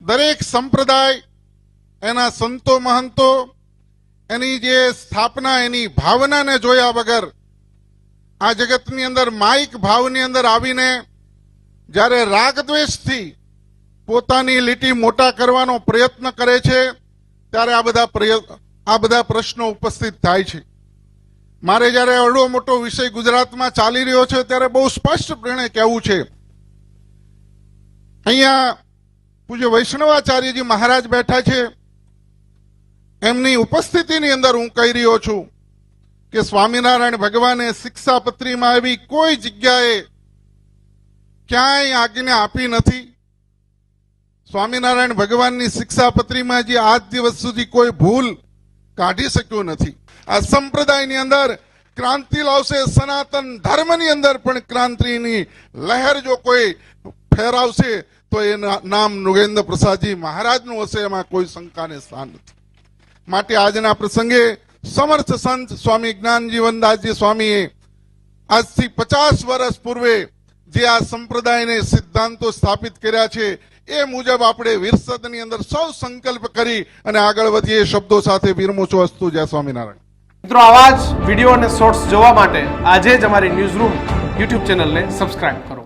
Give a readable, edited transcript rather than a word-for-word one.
દરેક સંપ્રદાય, એના સંતો મહંતો, એની જે સ્થાપના, એની ભાવનાને જોયા વગર આ જગતની અંદર માઇક ભાવની અંદર આવીને જ્યારે રાગદ્વેષથી પોતાની લીટી મોટા કરવાનો પ્રયત્ન કરે છે, ત્યારે આ બધા પ્રશ્નો ઉપસ્થિત થાય છે. મારે જ્યારે અવડો મોટો વિષય ગુજરાતમાં ચાલી રહ્યો છે ત્યારે બહુ સ્પષ્ટપણે કહેવું છે, અહીંયા પૂજ્ય વૈષ્ણવાચાર્યજી મહારાજ બેઠા છે, એમની ઉપસ્થિતિની અંદર હું કહી રહ્યો છું કે સ્વામિનારાયણ ભગવાને શિક્ષાપત્રીમાં એવી કોઈ જગ્યાએ ક્યાંય આજ્ઞા આપી નથી. સ્વામિનારાયણ ભગવાનની શિક્ષાપત્રીમાં જે આજ દિવસ સુધી કોઈ ભૂલ કાઢી શક્યો નથી. આ સંપ્રદાયની અંદર ક્રાંતિ લાવશે, સનાતન ધર્મની અંદર પણ ક્રાંતિની લહેર જો કોઈ ફેરાવશે તો એ નામ નૃગેન્દ્ર પ્રસાદજી મહારાજનું હશે, એમાં કોઈ શંકાને સ્થાન નથી. માટે આજના પ્રસંગે સમર્થ સંત સ્વામી જ્ઞાનજીવનદાસજી સ્વામીએ આજથી 50 વર્ષ પૂર્વે જે આ સંપ્રદાયને સિદ્ધાંતો સ્થાપિત કર્યા છે એ મુજબ આપણે વિરસદની અંદર સૌ સંકલ્પ કરી અને આગળ વધીએ. શબ્દો સાથે વિરમું છું. અસ્તુ. જય સ્વામિનારાયણ. મિત્રો, આવા જ વિડીયો અને શોર્ટ્સ જોવા માટે આજે જ અમારી ન્યૂઝ રૂમ યુટ્યુબ ચેનલને સબસ્ક્રાઇબ કરો.